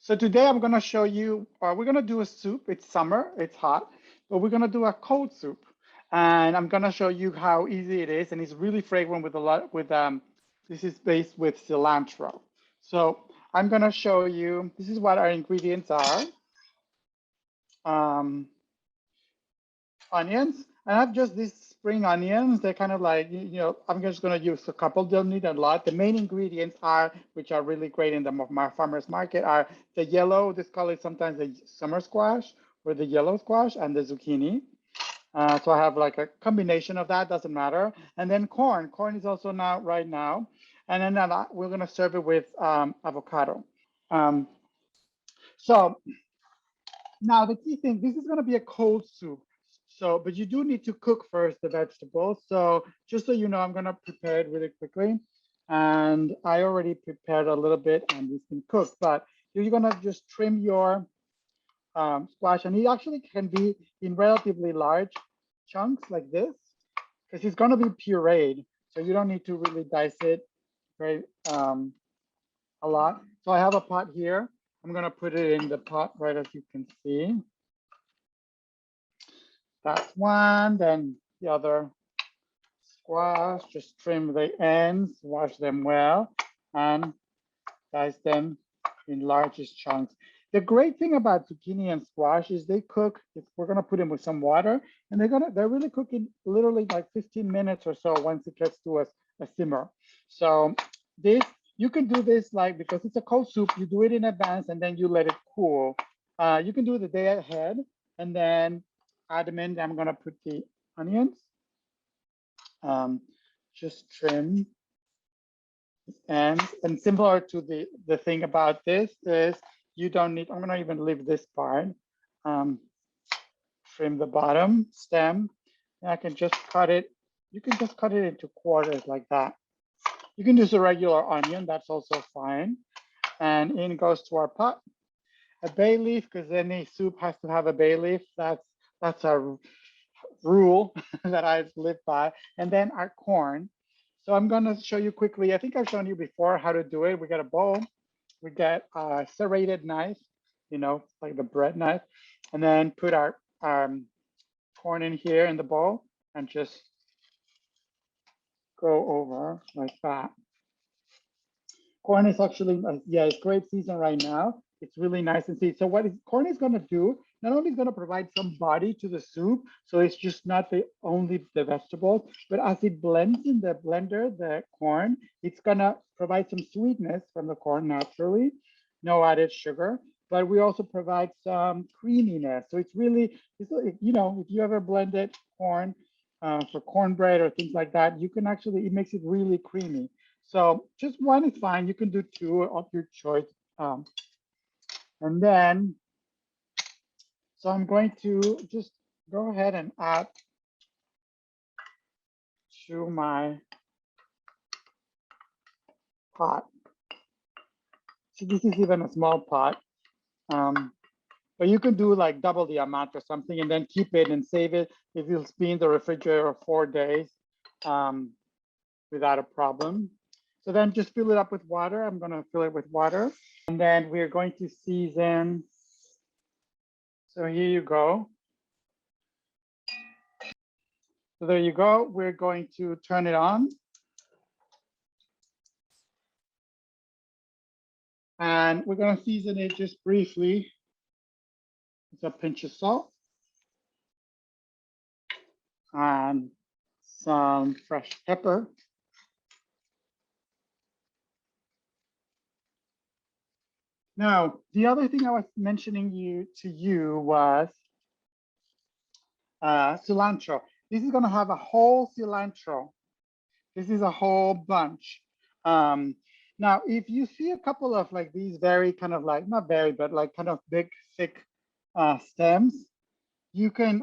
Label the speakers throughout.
Speaker 1: So today I'm gonna show you, we're gonna do a soup. It's summer, it's hot, but we're gonna do a cold soup. And I'm gonna show you how easy it is. And it's really fragrant with this is based with cilantro. So I'm gonna show you, this is what our ingredients are. Onions. I have just these spring onions. They're kind of like, I'm just going to use a couple. Don't need a lot. The main ingredients are, which are really great in the farmer's market, are the yellow, this call it sometimes the summer squash or the yellow squash, and the zucchini. So I have like a combination of that, doesn't matter. And then corn. Corn is also now right now. And then we're going to serve it with avocado. So now the key thing, this is going to be a cold soup. So, but you do need to cook first the vegetables. So just so you know, I'm going to prepare it really quickly. And I already prepared a little bit and this can cook, but you're going to just trim your squash, and it actually can be in relatively large chunks like this, because it's going to be pureed. So you don't need to really dice it very a lot. So I have a pot here. I'm going to put it in the pot right as you can see. That's one. Then the other squash, just trim the ends, wash them well, and dice them in largest chunks. The great thing about zucchini and squash is they cook. We're gonna put them with some water, and they're really cooking literally like 15 minutes or so once it gets to a simmer. So this, you can do this like, because it's a cold soup, you do it in advance and then you let it cool. You can do it the day ahead and then add them in. I'm gonna put the onions. Just trim. And similar to the thing about this is you don't need, I'm gonna even leave this part. Trim the bottom stem. And I can just cut it. You can just cut it into quarters like that. You can use a regular onion, that's also fine. And in goes to our pot. A bay leaf, because any soup has to have a bay leaf. That's a rule that I live by. And then our corn. So I'm going to show you quickly. I think I've shown you before how to do it. We got a bowl. We get a serrated knife, like the bread knife, and then put our corn in here in the bowl and just go over like that. Corn is actually, it's great season right now. It's really nice and sweet. So what corn is going to do, not only is going to provide some body to the soup, so it's just not only the vegetables, but as it blends in the blender, the corn, it's going to provide some sweetness from the corn naturally, no added sugar, but we also provide some creaminess. So it's really, if you ever blended corn for cornbread or things like that, you can actually, it makes it really creamy. So just one is fine. You can do two of your choice. And then, so I'm going to just go ahead and add to my pot. So this is even a small pot. But you can do like double the amount or something and then keep it and save it. If you'll be in the refrigerator 4 days without a problem. So then just fill it up with water. I'm going to fill it with water. And then we're going to season. So here you go. So there you go. We're going to turn it on. And we're going to season it just briefly with a pinch of salt and some fresh pepper. Now, the other thing I was mentioning to you was cilantro. This is going to have a whole cilantro. This is a whole bunch. Now, if you see a couple of like these very kind of like, not very, but like kind of big, thick stems, you can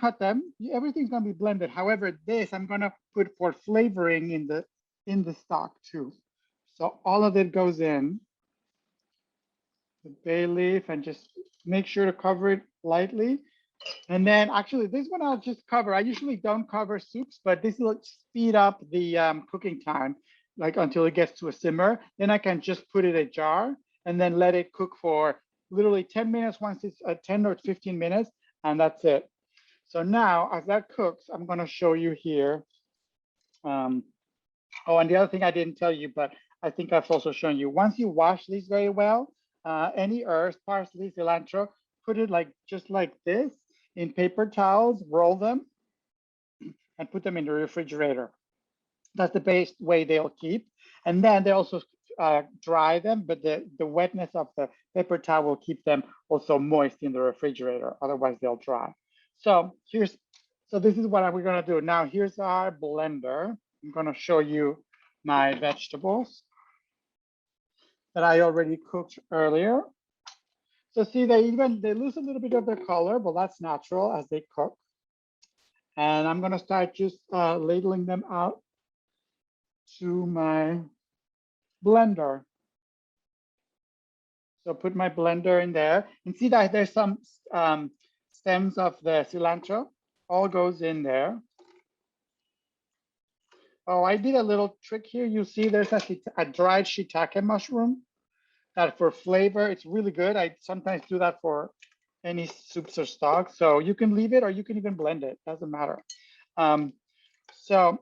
Speaker 1: cut them. Everything's going to be blended. However, this I'm going to put for flavoring in the stock too. So all of it goes in. The bay leaf, and just make sure to cover it lightly. And then actually this one I'll just cover. I usually don't cover soups, but this will speed up the cooking time, like until it gets to a simmer. Then I can just put it in a jar and then let it cook for literally 10 minutes. Once it's 10 or 15 minutes, and that's it. So now as that cooks, I'm going to show you here. Oh, and the other thing I didn't tell you, but I think I've also shown you, once you wash these very well, any herbs, parsley, cilantro, put it like just like this in paper towels, roll them, and put them in the refrigerator. That's the best way they'll keep. And then they also dry them, but the wetness of the paper towel will keep them also moist in the refrigerator. Otherwise, they'll dry. So this is what we're gonna do. Now, here's our blender. I'm gonna show you my vegetables that I already cooked earlier. So see, they lose a little bit of their color, but that's natural as they cook. And I'm gonna start just ladling them out to my blender. So put my blender in there and see that there's some stems of the cilantro, all goes in there. Oh, I did a little trick here. You see there's a dried shiitake mushroom that for flavor, it's really good. I sometimes do that for any soups or stock. So you can leave it or you can even blend it, doesn't matter. So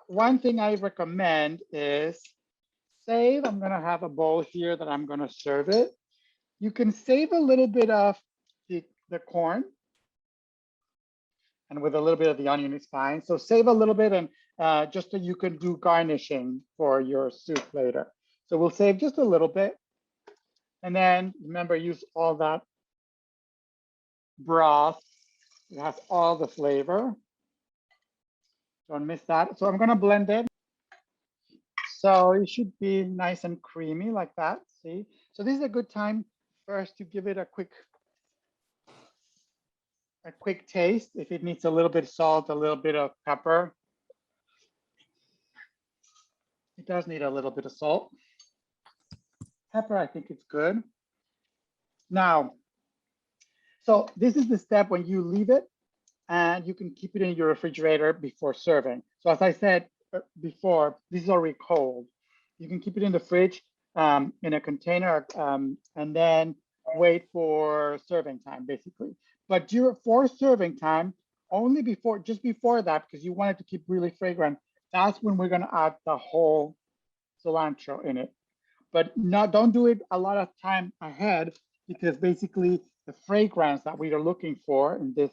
Speaker 1: one thing I recommend is save. I'm gonna have a bowl here that I'm gonna serve it. You can save a little bit of the corn, and with a little bit of the onion is fine. So save a little bit, and just so you can do garnishing for your soup later. So we'll save just a little bit. And then remember, use all that broth. It has all the flavor. Don't miss that. So I'm gonna blend it. So it should be nice and creamy like that, see? So this is a good time first to give it a quick taste. If it needs a little bit of salt, a little bit of pepper. It does need a little bit of salt. Pepper, I think it's good. Now, so this is the step when you leave it and you can keep it in your refrigerator before serving. So as I said before, this is already cold. You can keep it in the fridge in a container and then wait for serving time, basically. But for serving time, only just before that, because you want it to keep really fragrant, that's when we're gonna add the whole cilantro in it. But don't do it a lot of time ahead, because basically the fragrance that we are looking for in this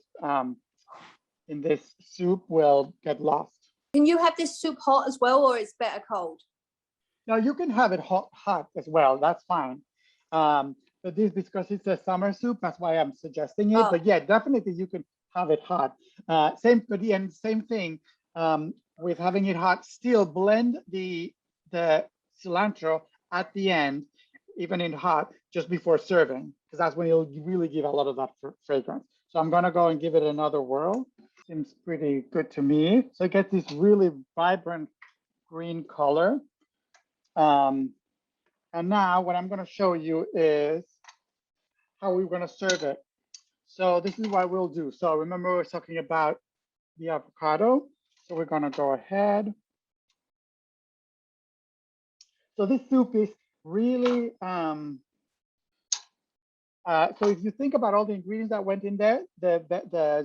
Speaker 1: soup will get lost.
Speaker 2: Can you have this soup hot as well, or it's better cold?
Speaker 1: No, you can have it hot as well. That's fine. But this, because it's a summer soup, that's why I'm suggesting it. Oh. But yeah, definitely you can have it hot. Same thing with having it hot. Still blend the cilantro at the end, even in hot, just before serving, because that's when you'll really give a lot of that fragrance. So I'm gonna go and give it another whirl. Seems pretty good to me. So it gets this really vibrant green color. And now what I'm gonna show you is how we're gonna serve it. So this is what we'll do. So remember we're talking about the avocado. So we're gonna go ahead. So this soup is really, so if you think about all the ingredients that went in there, the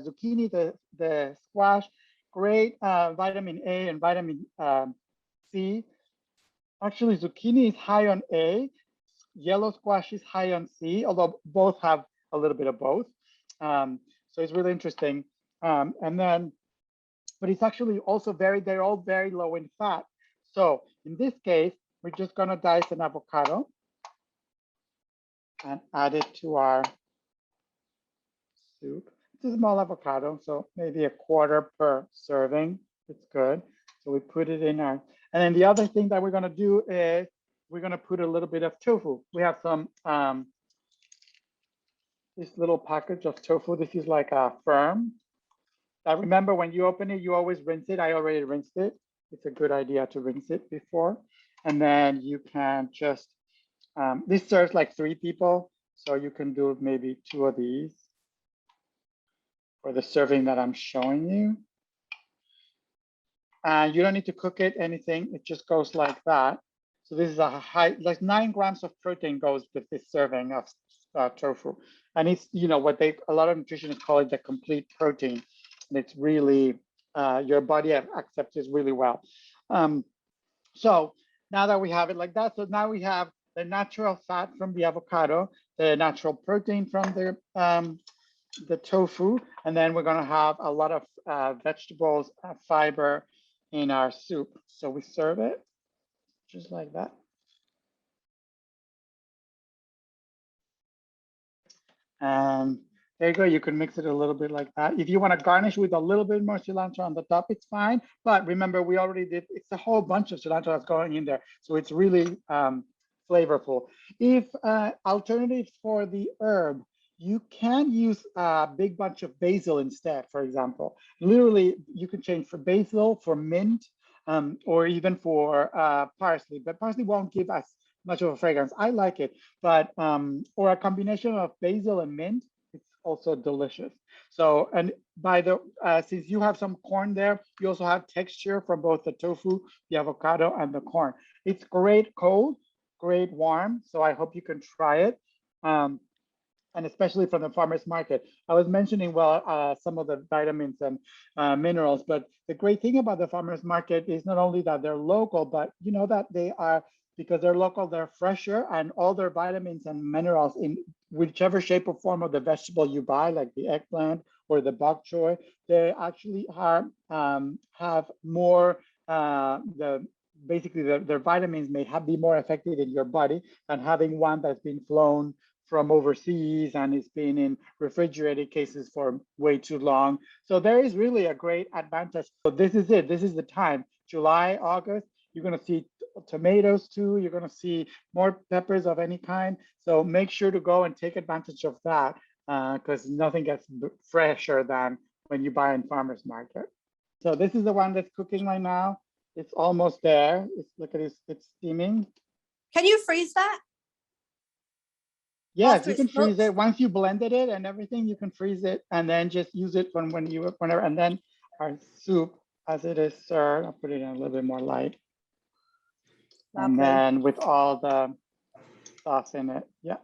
Speaker 1: zucchini, the squash, great vitamin A and vitamin C. Actually, zucchini is high on A, yellow squash is high on C, although both have a little bit of both. So it's really interesting. And then, but it's actually also they're all very low in fat. So in this case, we're just gonna dice an avocado and add it to our soup. It's a small avocado, so maybe a quarter per serving. It's good. So we put it in our, and then the other thing that we're gonna do is we're gonna put a little bit of tofu. We have some, this little package of tofu. This is like a firm. I remember when you open it, you always rinse it. I already rinsed it. It's a good idea to rinse it before. And then you can just, this serves like 3 people. So you can do maybe 2 of these for the serving that I'm showing you. And you don't need to cook it, anything. It just goes like that. So this is a high, like 9 grams of protein goes with this serving of tofu. And it's, you know, what a lot of nutritionists call it the complete protein. And it's really, your body accepts it really well. So now that we have it like that, so now we have the natural fat from the avocado, the natural protein from the tofu, and then we're going to have a lot of vegetables, fiber in our soup. So we serve it just like that. And there you go. You can mix it a little bit like that. If you want to garnish with a little bit more cilantro on the top, it's fine. But remember, we already did, it's a whole bunch of cilantro that's going in there. So it's really flavorful. If alternatives for the herb, you can use a big bunch of basil instead, for example. Literally, you can change for basil, for mint, or even for parsley. But parsley won't give us much of a fragrance. I like it, but or a combination of basil and mint, it's also delicious. So, and by the since you have some corn there, you also have texture from both the tofu, the avocado, and the corn. It's great cold, great warm. So I hope you can try it. And especially from the farmers market. I was mentioning, well, some of the vitamins and minerals, but the great thing about the farmers market is not only that they're local, but you know that they are, because they're local, they're fresher, and all their vitamins and minerals in whichever shape or form of the vegetable you buy, like the eggplant or the bok choy, they actually have more, basically their vitamins may be more effective in your body than having one that's been flown from overseas and it's been in refrigerated cases for way too long. So there is really a great advantage. So this is it. This is the time. July, August, you're going to see tomatoes too. You're going to see more peppers of any kind. So make sure to go and take advantage of that because nothing gets fresher than when you buy in farmers market. So this is the one that's cooking right now. It's almost there. Look at it, it's steaming.
Speaker 2: Can you freeze that?
Speaker 1: Yes, you can freeze it. Once you blended it and everything, you can freeze it and then just use it whenever. And then our soup, as it is served, I'll put it in a little bit more light. Lovely. And then with all the sauce in it, yeah.